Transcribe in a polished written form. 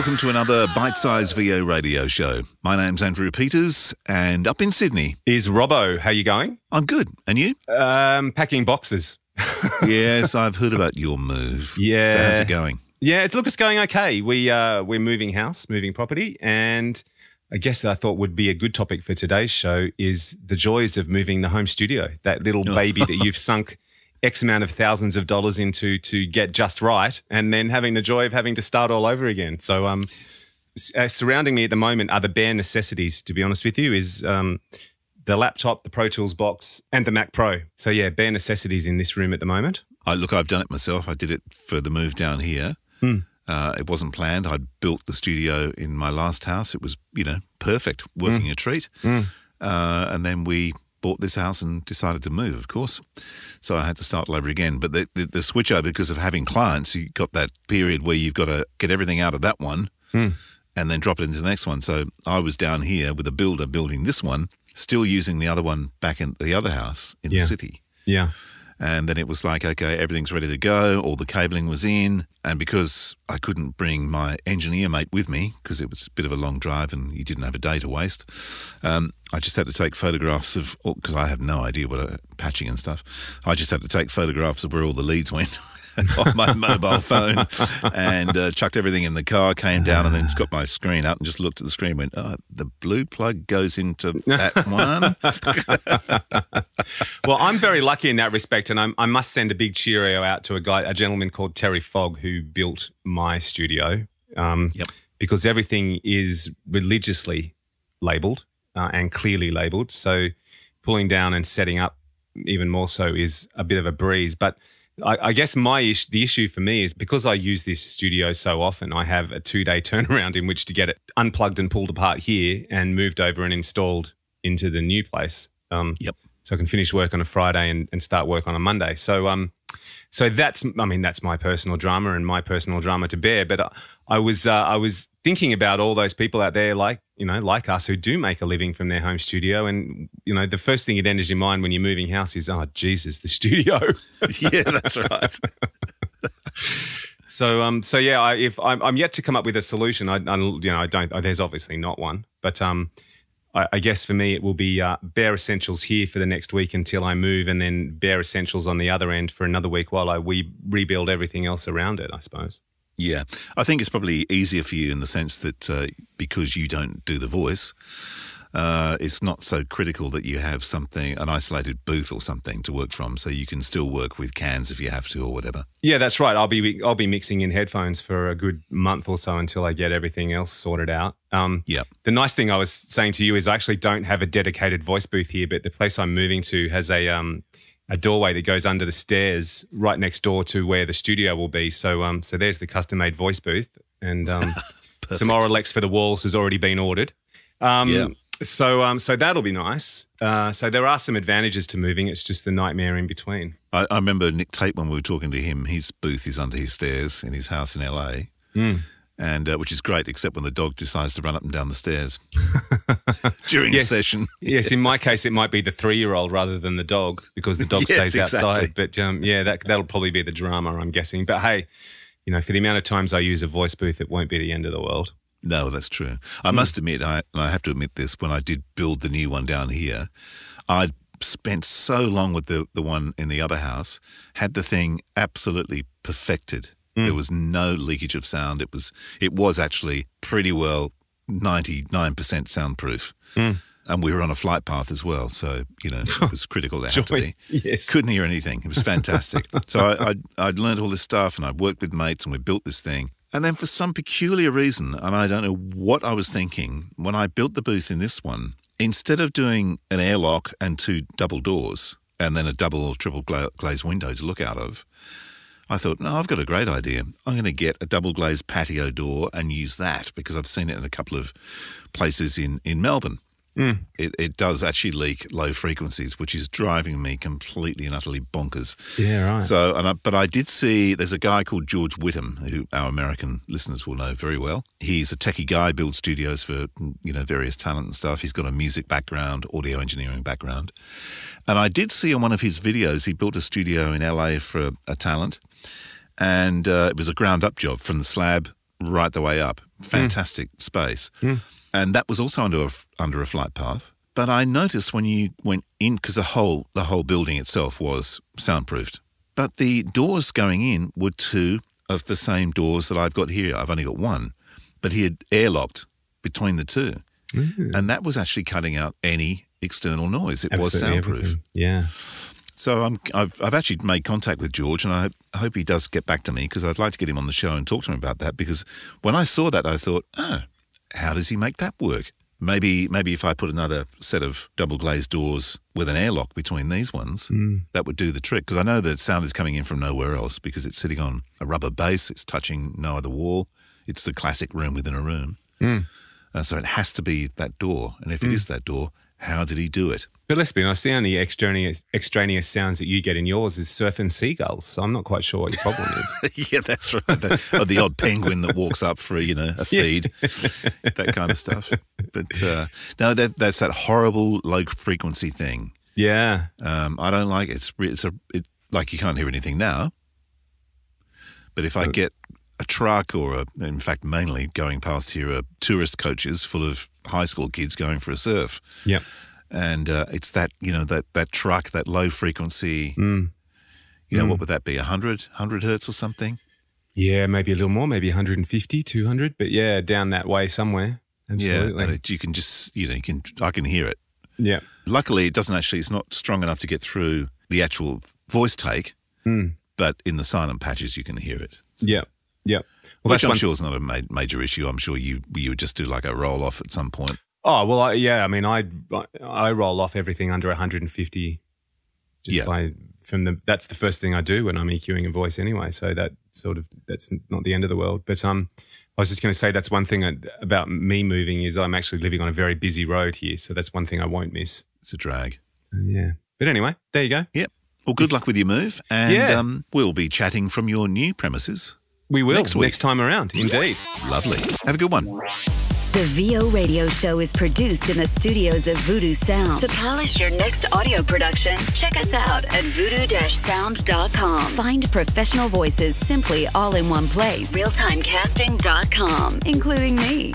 welcome to another bite-sized VO radio show. My name's Andrew Peters, and up in Sydney is Robbo. How you going? I'm good. And you? Packing boxes. Yes, I've heard about your move. Yeah. So how's it going? Yeah, it's going okay. We're moving house, moving property, and I guess I thought would be a good topic for today's show is the joys of moving the home studio, that little baby that you've sunk X amount of thousands of dollars into to get just right, and then having the joy of having to start all over again. So surrounding me at the moment are the bare necessities, to be honest with you, is the laptop, the Pro Tools box, and the Mac Pro. So yeah, bare necessities in this room at the moment. Look, I've done it myself. I did it for the move down here. It wasn't planned. I built the studio in my last house. It was, perfect, working a treat. And then we bought this house and decided to move, of course. So I had to start all over again. But the switch over, because of having clients, you got that period where you've got to get everything out of that one and then drop it into the next one. So I was down here with a builder building this one, still using the other one back in the other house in the city. Yeah. And then it was like, okay, everything's ready to go. All the cabling was in. And because I couldn't bring my engineer mate with me, because it was a bit of a long drive and he didn't have a day to waste, I just had to take photographs of, because I have no idea what patching and stuff. I just had to take photographs of where all the leads went on my mobile phone and chucked everything in the car, came down and then just got my screen up and just looked at the screen and went, oh, the blue plug goes into that one. Well, I'm very lucky in that respect, and I must send a big cheerio out to a gentleman called Terry Fogg, who built my studio, because everything is religiously labelled and clearly labelled. So pulling down and setting up even more so is a bit of a breeze. But I guess the issue for me is because I use this studio so often, I have a 2-day turnaround in which to get it unplugged and pulled apart here and moved over and installed into the new place. So I can finish work on a Friday and start work on a Monday. So that's my personal drama and my personal drama to bear. But I was thinking about all those people out there like us who do make a living from their home studio, and the first thing that enters your mind when you're moving house is, oh Jesus, the studio. Yeah, that's right. So yeah, if I'm yet to come up with a solution. I don't. There's obviously not one, but I guess for me it will be bare essentials here for the next week until I move, and then bare essentials on the other end for another week while we rebuild everything else around it, I suppose. Yeah, I think it's probably easier for you in the sense that because you don't do the voice, it's not so critical that you have an isolated booth or something to work from, so you can still work with cans if you have to or whatever. Yeah, that's right. I'll be mixing in headphones for a good month or so until I get everything else sorted out. The nice thing I was saying to you is I actually don't have a dedicated voice booth here, but the place I'm moving to has a doorway that goes under the stairs right next door to where the studio will be. So there's the custom-made voice booth, and some Oralex for the walls has already been ordered. So that'll be nice. So there are some advantages to moving. It's just the nightmare in between. I remember Nick Tate when we were talking to him. His booth is under his stairs in his house in LA, and which is great, except when the dog decides to run up and down the stairs during the session. Yes, in my case, it might be the 3-year-old rather than the dog, because the dog stays outside. But that'll probably be the drama, I'm guessing. But hey, for the amount of times I use a voice booth, it won't be the end of the world. No, that's true. I must admit, and I have to admit this, when I did build the new one down here, I'd spent so long with the one in the other house, had the thing absolutely perfected. There was no leakage of sound. It was actually pretty well 99% soundproof. And we were on a flight path as well, so, it was critical to have to be. Yes. Couldn't hear anything. It was fantastic. So I'd learned all this stuff, and I worked with mates, and we built this thing. And then for some peculiar reason, and I don't know what I was thinking, when I built the booth in this one, instead of doing an airlock and 2 double doors and then a double or triple glazed window to look out of, I thought, no, I've got a great idea. I'm going to get a double glazed patio door and use that, because I've seen it in a couple of places in Melbourne. It does actually leak low frequencies, which is driving me completely and utterly bonkers. Yeah, right. So, but I did see there's a guy called George Whittam, who our American listeners will know very well. He's a techie guy, builds studios for various talent and stuff. He's got a music background, audio engineering background, and I did see on one of his videos he built a studio in LA for a talent, and it was a ground up job from the slab right the way up. fantastic space. And that was also under a flight path. But I noticed when you went in, because the whole building itself was soundproofed, but the doors going in were two of the same doors that I've got here. I've only got one, but he had airlocked between the two. And that was actually cutting out any external noise. It was soundproof. Everything. Yeah. So I've actually made contact with George, and I hope he does get back to me, because I'd like to get him on the show and talk to him about that, because when I saw that, I thought, how does he make that work? Maybe if I put another set of double glazed doors with an airlock between these ones, that would do the trick. Because I know that sound is coming in from nowhere else, because it's sitting on a rubber base. It's touching no other wall. It's the classic room within a room. So it has to be that door. And if it is that door, how did he do it? But let's be honest, the only extraneous sounds that you get in yours is surfing seagulls. So I'm not quite sure what your problem is. Yeah, that's right. The odd penguin that walks up for a feed, that kind of stuff. But no, that's that horrible low frequency thing. Yeah, I don't like it. It's like you can't hear anything now. But if I get a truck in fact, mainly going past here are tourist coaches full of high school kids going for a surf. Yep. And it's that, that truck, that low frequency, what would that be, 100 hertz or something? Yeah, maybe a little more, maybe 150, 200, but yeah, down that way somewhere. Absolutely. Yeah, you can just, I can hear it. Yeah. Luckily, it's not strong enough to get through the actual voice take, but in the silent patches, you can hear it. So. Yeah. Yeah. Well, which I'm sure is not a major issue. I'm sure you would just do like a roll off at some point. Oh, well, I roll off everything under 150 that's the first thing I do when I'm EQing a voice anyway. So that's not the end of the world. But I was just going to say that's one thing about me moving is I'm actually living on a very busy road here. So that's one thing I won't miss. It's a drag. So, yeah. But anyway, there you go. Yep. Well, good luck with your move. And we'll be chatting from your new premises. We will next time around. Indeed. Lovely. Have a good one. The VO Radio Show is produced in the studios of Voodoo Sound. To polish your next audio production, check us out at voodoo-sound.com. Find professional voices simply all in one place. Realtimecasting.com, including me.